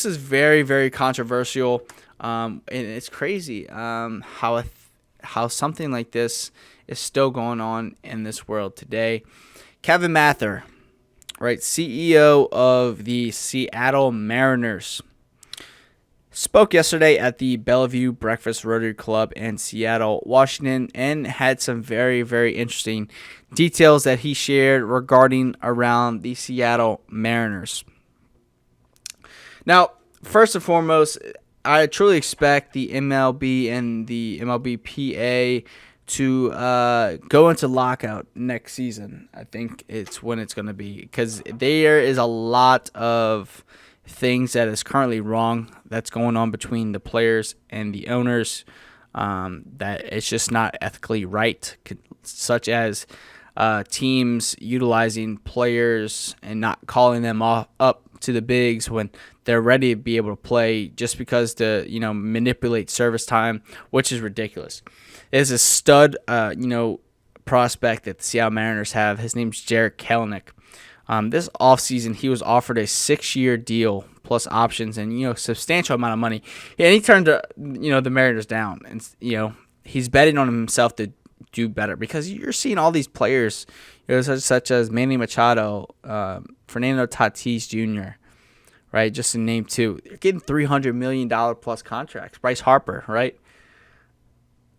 this is very, very controversial, and it's crazy how something like this is still going on in this world today. Kevin Mather, right, CEO of the Seattle Mariners, spoke yesterday at the Bellevue Breakfast Rotary Club in Seattle, Washington, and had some very, very interesting details that he shared regarding around the Seattle Mariners. Now, first and foremost, I truly expect the MLB and the MLBPA to go into lockout next season. I think it's when it's going to be, because there is a lot of things that is currently wrong that's going on between the players and the owners, that it's just not ethically right, such as teams utilizing players and not calling them up to the bigs when they're ready to be able to play, just because to manipulate service time, which is ridiculous. There's a stud prospect that the Seattle Mariners have. His name's Jarred Kelenic. This offseason, he was offered a 6-year deal plus options and substantial amount of money, and he turned the Mariners down. And he's betting on himself to do better, because you're seeing all these players, such as Manny Machado, Fernando Tatis Jr., right, just to name two. They're getting $300 million plus contracts. Bryce Harper, right?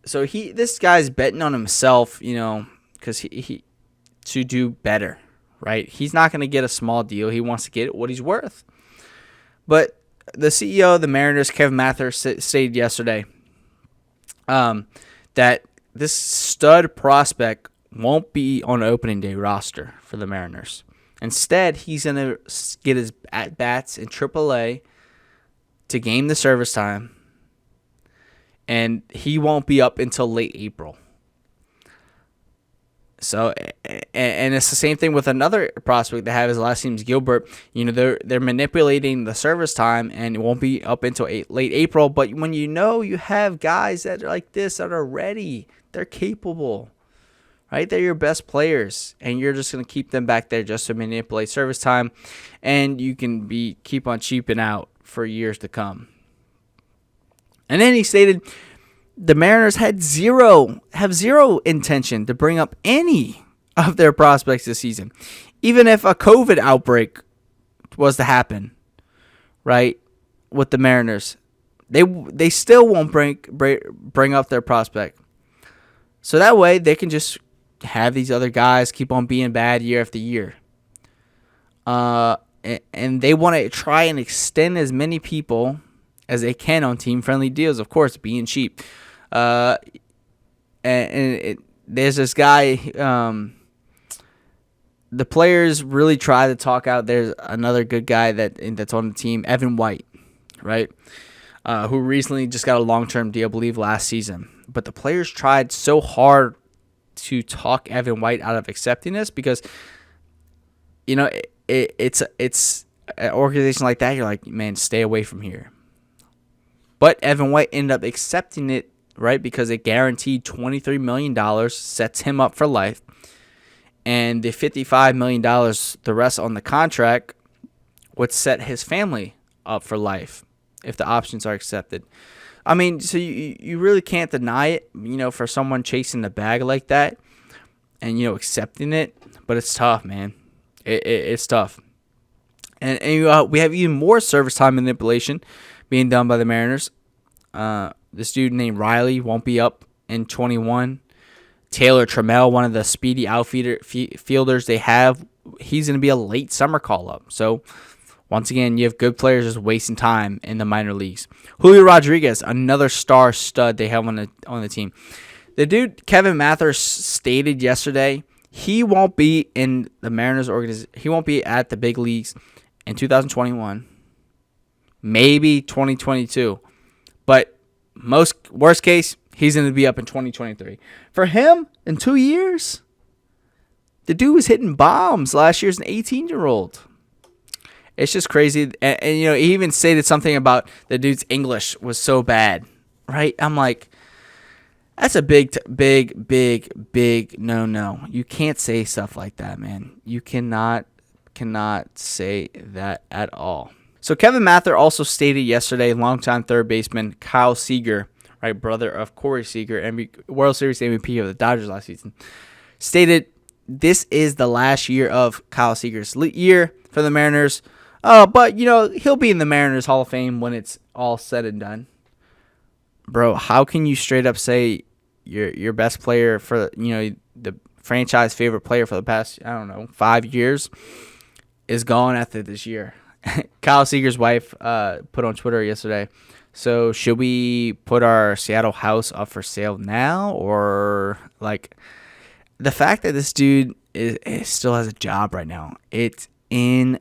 So this guy's betting on himself, because he to do better, right? He's not going to get a small deal. He wants to get what he's worth. But the CEO of the Mariners, Kevin Mather, stated yesterday that this stud prospect won't be on the opening day roster for the Mariners. Instead, he's going to get his at-bats in AAA to gain the service time, and he won't be up until late April. So, and it's the same thing with another prospect that have his last name's Gilbert. They're manipulating the service time, and it won't be up until late April. But when you have guys that are like this that are ready, they're capable, right? They're your best players, and you're just going to keep them back there just to manipulate service time, and you can keep on cheaping out for years to come. And then he stated the Mariners have zero intention to bring up any of their prospects this season, even if a COVID outbreak was to happen, right? With the Mariners, they still won't bring up their prospect, so that way they can just have these other guys keep on being bad year after year. And they want to try and extend as many people as they can on team-friendly deals, of course, being cheap. There's this guy, the players really try to talk out. There's another good guy that's on the team, Evan White, right, who recently just got a long-term deal, I believe, last season. But the players tried so hard to talk Evan White out of accepting this, because it's an organization like that. You're like, man, stay away from here. But Evan White ended up accepting it, right, because it guaranteed $23 million, sets him up for life, and the $55 million, the rest on the contract, would set his family up for life if the options are accepted. I mean, so you really can't deny it, for someone chasing the bag like that and, accepting it. But it's tough, man. It's tough. And we have even more service time manipulation being done by the Mariners. This dude named Riley won't be up in 21. Taylor Trammell, one of the speedy outfielders they have, he's going to be a late summer call-up. So, once again, you have good players just wasting time in the minor leagues. Julio Rodriguez, another star stud they have on the team. The dude, Kevin Mather, stated yesterday he won't be in the Mariners organization. He won't be at the big leagues in 2021, maybe 2022. But worst case, he's going to be up in 2023. For him, in 2 years, the dude was hitting bombs last year as an 18-year-old. It's just crazy. And he even stated something about the dude's English was so bad, right? I'm like, that's a big no. You can't say stuff like that, man. You cannot say that at all. So Kevin Mather also stated yesterday, longtime third baseman Kyle Seager, right, brother of Corey Seager, World Series MVP of the Dodgers last season, stated this is the last year of Kyle Seager's year for the Mariners. But he'll be in the Mariners Hall of Fame when it's all said and done. Bro, how can you straight up say your best player for the franchise favorite player for the past 5 years is gone after this year? Kyle Seager's wife put on Twitter yesterday, so should we put our Seattle house up for sale now? Or the fact that this dude still has a job right now, it's insane.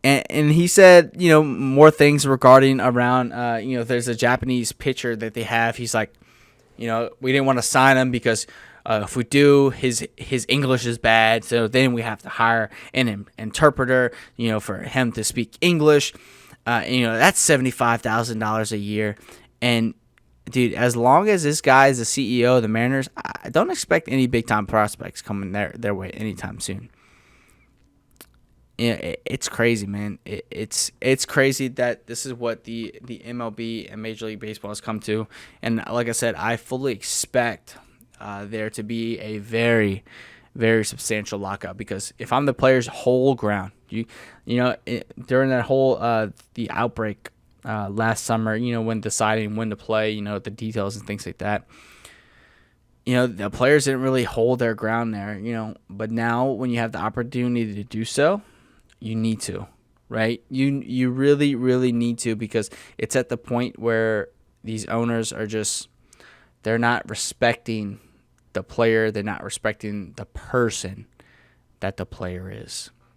And he said, more things regarding around, there's a Japanese pitcher that they have. He's like, we didn't want to sign him because if we do, his English is bad. So then we have to hire an interpreter, for him to speak English. That's $75,000 a year. And dude, as long as this guy is the CEO of the Mariners, I don't expect any big time prospects coming their way anytime soon. It's crazy, man. It's crazy that this is what the MLB and Major League Baseball has come to. And like I said, I fully expect there to be a very, very substantial lockout, because if I'm the player's whole ground, during that whole the outbreak last summer, when deciding when to play, the details and things like that. The players didn't really hold their ground there, but now when you have the opportunity to do so, you need to, right? You really, really need to, because it's at the point where these owners are they're not respecting the player. They're not respecting the person that the player is.